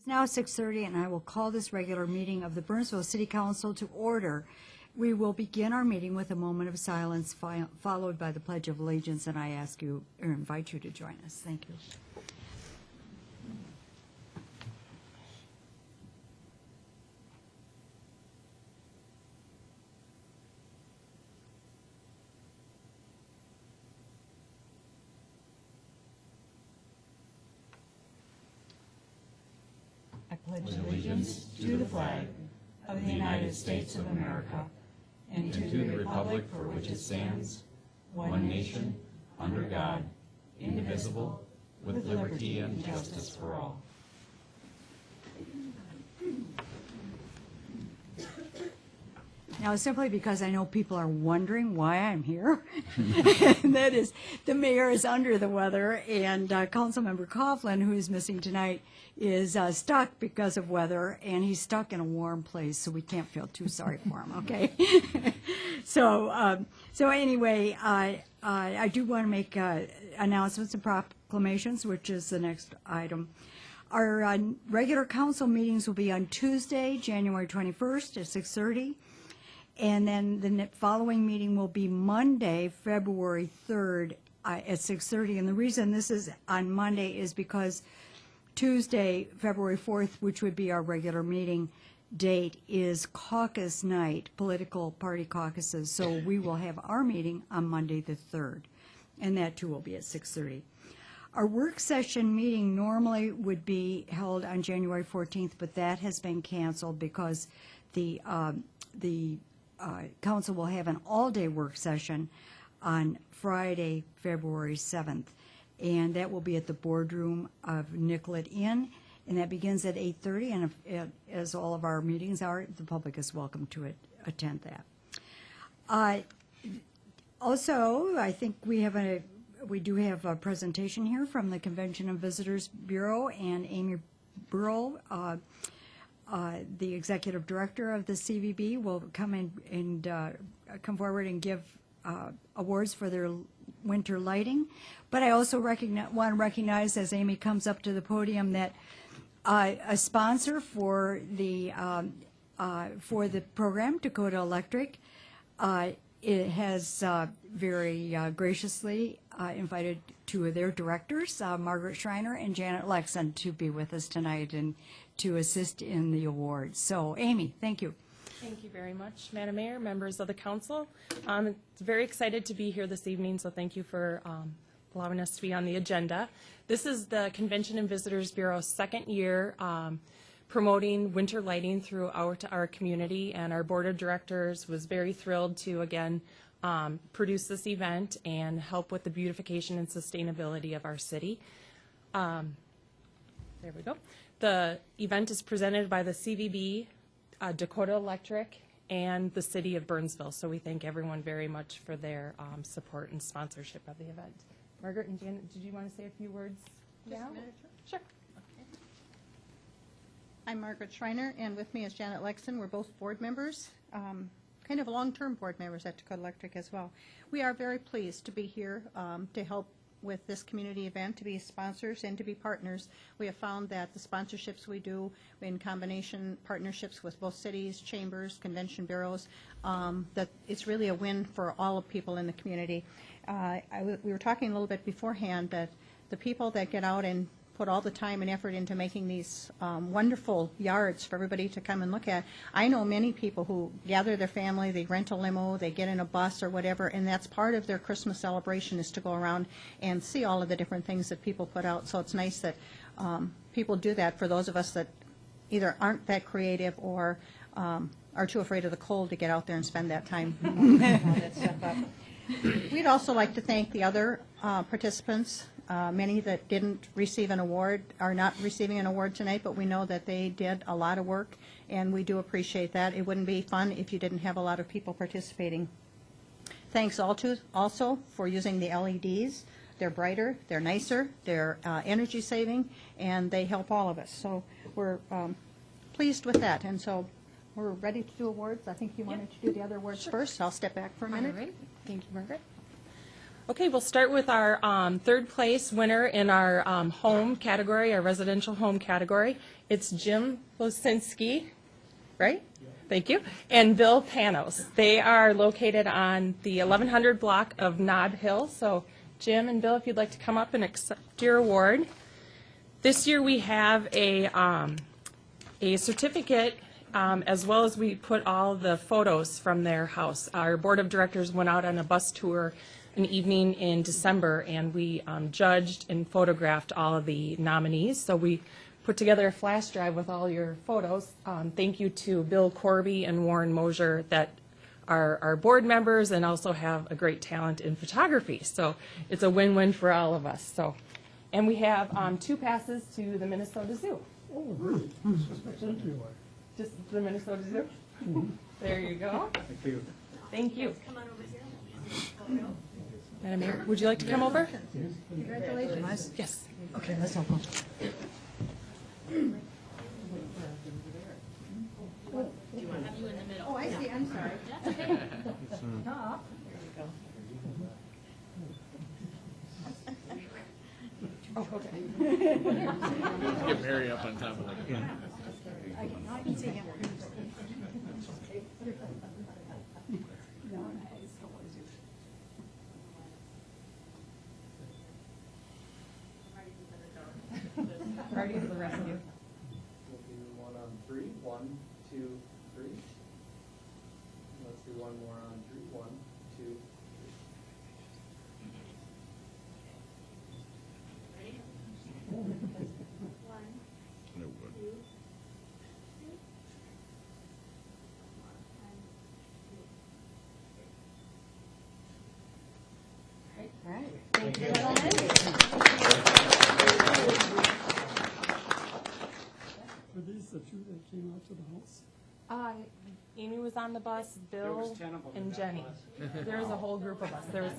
It's now 6:30, and I will call this regular meeting of the Burnsville City Council to order. We will begin our meeting with a moment of silence, followed by the Pledge of Allegiance, and I ask you, or invite you to join us. Thank you. I pledge allegiance to the flag of the United States of America and to the republic for which it stands, one nation, under God, indivisible, with liberty and justice for all. Now, simply because I know people are wondering why I'm here, and that is the mayor is under the weather, and Councilmember Coughlin, who is missing tonight, is stuck because of weather, and he's stuck in a warm place, so we can't feel too sorry for him, okay? So anyway, I do want to make announcements and proclamations, which is the next item. Our regular council meetings will be on Tuesday, January 21st at 6:30. And then the following meeting will be Monday, February 3rd at 6:30. And the reason this is on Monday is because Tuesday, February 4th, which would be our regular meeting date, is caucus night, political party caucuses. So we will have our meeting on Monday the 3rd. And that too will be at 6:30. Our work session meeting normally would be held on January 14th, but that has been canceled because the council will have an all-day work session on Friday, February 7th, and that will be at the boardroom of Nicollet Inn, and that begins at 8:30, and as all of our meetings are, the public is welcome to attend that. Also, I think we do have a presentation here from the Convention and Visitors Bureau, and Amy Burrell, the executive director of the CVB, will come in and come forward and give awards for their winter lighting. But I also want to recognize, as Amy comes up to the podium, that a sponsor for the program, Dakota Electric, it has very graciously invited two of their directors, Margaret Schreiner and Janet Lexon, to be with us tonight and to assist in the awards. So, Amy, thank you. Thank you very much, Madam Mayor, members of the council. It's very excited to be here this evening, so thank you for allowing us to be on the agenda. This is the Convention and Visitors Bureau's second year promoting winter lighting throughout our community, and our board of directors was very thrilled to again produce this event and help with the beautification and sustainability of our city. There we go. The event is presented by the CVB, Dakota Electric, and the city of Burnsville. So we thank everyone very much for their support and sponsorship of the event. Margaret and Janet, did you want to say a few words now? Just a minute, Sure. Okay. I'm Margaret Schreiner, and with me is Janet Lexon. We're both board members, kind of long-term board members at Dakota Electric as well. We are very pleased to be here to help with this community event, to be sponsors and to be partners. We have found that the sponsorships we do in combination partnerships with both cities, chambers, convention bureaus, that it's really a win for all of people in the community. We were talking a little bit beforehand that the people that get out and put all the time and effort into making these wonderful yards for everybody to come and look at. I know many people who gather their family, they rent a limo, they get in a bus or whatever, and that's part of their Christmas celebration is to go around and see all of the different things that people put out. So it's nice that people do that for those of us that either aren't that creative or are too afraid of the cold to get out there and spend that time putting all that stuff up. We'd also like to thank the other participants. Many that didn't receive an award are not receiving an award tonight, but we know that they did a lot of work, and we do appreciate that. It wouldn't be fun if you didn't have a lot of people participating. Thanks also for using the LEDs. They're brighter, they're nicer, they're energy saving, and they help all of us. So we're pleased with that, and so we're ready to do awards. I think you wanted to do the other awards first. I'll step back for a minute. All right. Thank you, Margaret. Okay, we'll start with our third place winner in our home category, our residential home category. It's Jim Losinski, right? Thank you. And Bill Panos. They are located on the 1100 block of Nob Hill. So Jim and Bill, if you'd like to come up and accept your award. This year we have a certificate, as well as we put all the photos from their house. Our board of directors went out on a bus tour an evening in December, and we judged and photographed all of the nominees. So we put together a flash drive with all your photos. Thank you to Bill Corby and Warren Mosier that are our board members and also have a great talent in photography. So it's a win-win for all of us. So, and we have 2 passes to the Minnesota Zoo. Oh, great. Thank you. Just the Minnesota Zoo? There you go. Thank you. Thank you. Madam Mayor, would you like to come over? Congratulations. Yes. Okay, let's all go. Oh, I see, I'm sorry. Oh, okay. Get Mary up on top of it. I can see him. Party to the rescue. We'll do one on 3. 1, 2, 3. Let's do one more on 3. 1, 2, Thank you, gentlemen. Were these the 2 that came out to the house? Amy was on the bus, There was Bill 10 of them and in that Jenny. bus. There was a whole group of us. There was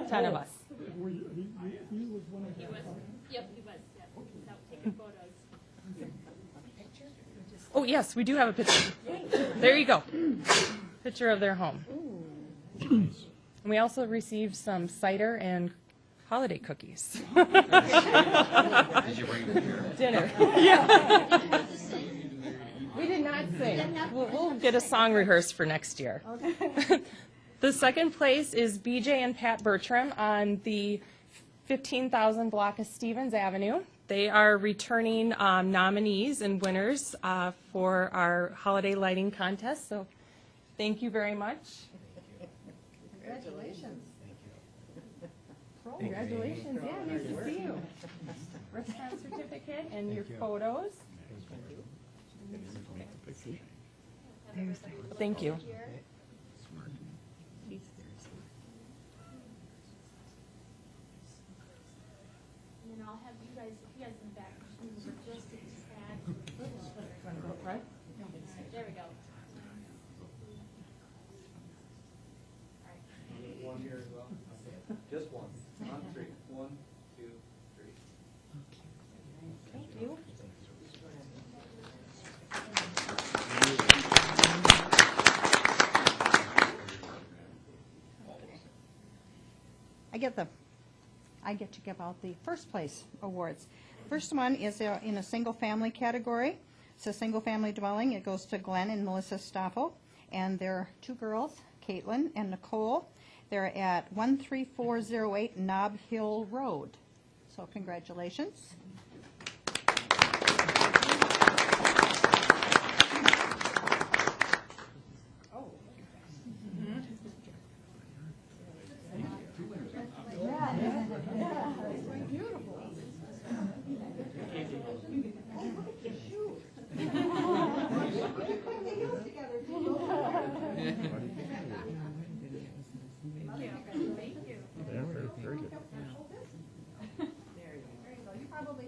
10 of us. Were you, he was one of the. Yep, he was, yep, he's out taking photos. Oh, yes, we do have a picture. There you go. Picture of their home. And we also received some cider and holiday cookies. Did you bring them here? Dinner. Yeah. We did not sing. We'll get a song rehearsed for next year. The second place is BJ and Pat Bertram on the 15,000 block of Stevens Avenue. They are returning nominees and winners for our holiday lighting contest. So thank you very much. Congratulations. Congratulations. Yeah, nice to see you. Restaurant certificate and your photos. Thank you. And then I'll have you guys, if you guys in the back, just a tad. Right? There we go. One here as well. Just one. On 3. 1, 2, 3. Thank you. I get to give out the first place awards. First one is in a single family category. It's a single family dwelling. It goes to Glenn and Melissa Stoffel, and their 2 girls, Caitlin and Nicole. They're at 13408 Nob Hill Road. So congratulations. Very good. You probably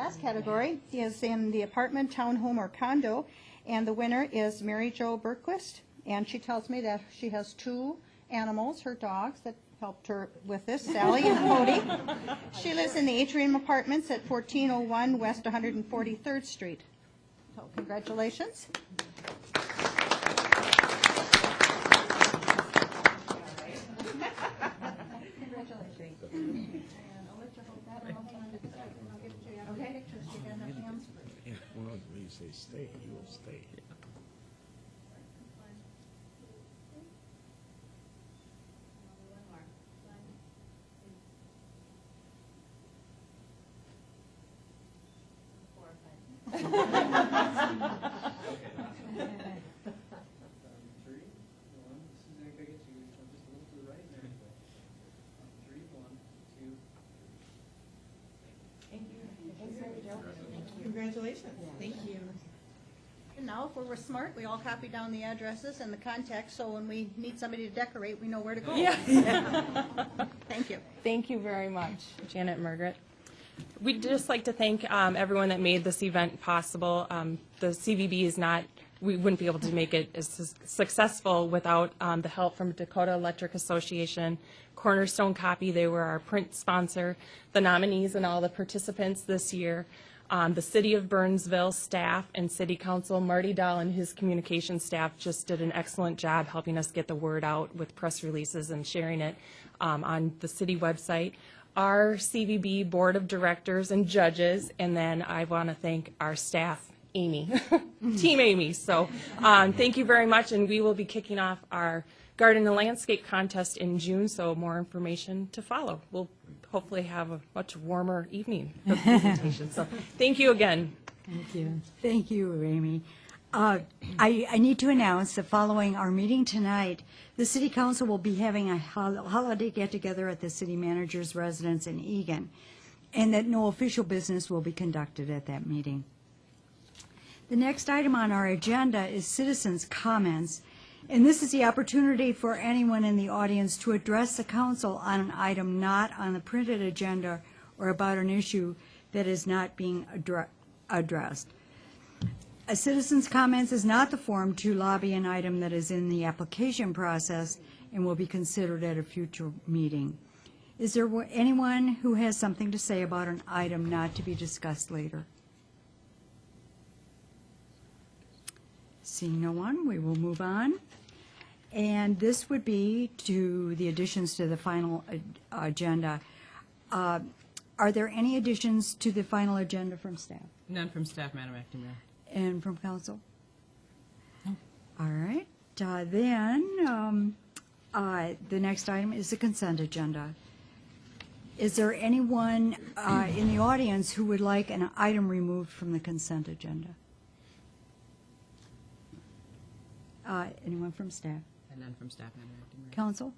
last category is in the apartment, townhome, or condo, and the winner is Mary Jo Berquist, and she tells me that she has 2 animals, her dogs, that helped her with this, Sally and Cody. She lives in the Atrium Apartments at 1401 West 143rd Street. So congratulations. Congratulations. And I'll let you hold that, and I'll hang on to this, and I'll give it to you after pictures, so you got enough hands. Well, when you say stay, you will stay. Three, one, Suzanne, can I get you, just a little to the right, there you go. Three, one, two, Congratulations. Thank you. And now, if we were smart, we all copy down the addresses and the contacts, so when we need somebody to decorate, we know where to go. Yeah. Thank you. Thank you very much, Janet and Margaret. We'd just like to thank everyone that made this event possible. The CVB is not, we wouldn't be able to make it as successful without the help from Dakota Electric Association, Cornerstone Copy, they were our print sponsor, the nominees and all the participants this year, the City of Burnsville staff and City Council. Marty Dahl and his communication staff just did an excellent job helping us get the word out with press releases and sharing it on the city website. Our CVB Board of Directors and judges, and then I want to thank our staff, Amy, Team Amy. So thank you very much, and we will be kicking off our Garden and Landscape Contest in June, so more information to follow. We'll hopefully have a much warmer evening of presentation. So thank you again. Thank you. Thank you, Amy. I need to announce that following our meeting tonight, the City Council will be having a holiday get-together at the City Manager's residence in Eagan, and that no official business will be conducted at that meeting. The next item on our agenda is citizens' comments, and this is the opportunity for anyone in the audience to address the council on an item not on the printed agenda or about an issue that is not being addressed. A citizen's comments is not the form to lobby an item that is in the application process and will be considered at a future meeting. Is there anyone who has something to say about an item not to be discussed later? Seeing no one, we will move on. And this would be to the additions to the final agenda. Are there any additions to the final agenda from staff? None from staff, Madam Acting Mayor. And from council? No. All right. Then the next item is the consent agenda. Is there anyone in the audience who would like an item removed from the consent agenda? Anyone from staff? And none from staff, Madam Acting Mayor. Council?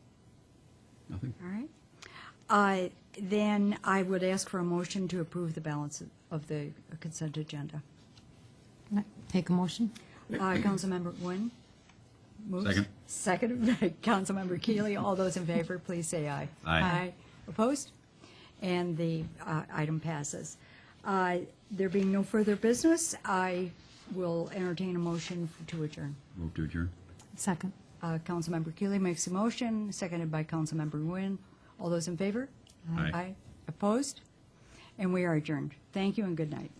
Nothing. All right. Then I would ask for a motion to approve the balance of the consent agenda. Take a motion. Councilmember Nguyen moves. Second. Second by Councilmember Keeley. All those in favor, please say aye. Aye. Opposed? And the item passes. There being no further business, I will entertain a motion to adjourn. Move to adjourn. Second. Councilmember Keeley makes a motion, seconded by Councilmember Nguyen. All those in favor? Aye. Opposed? And we are adjourned. Thank you and good night.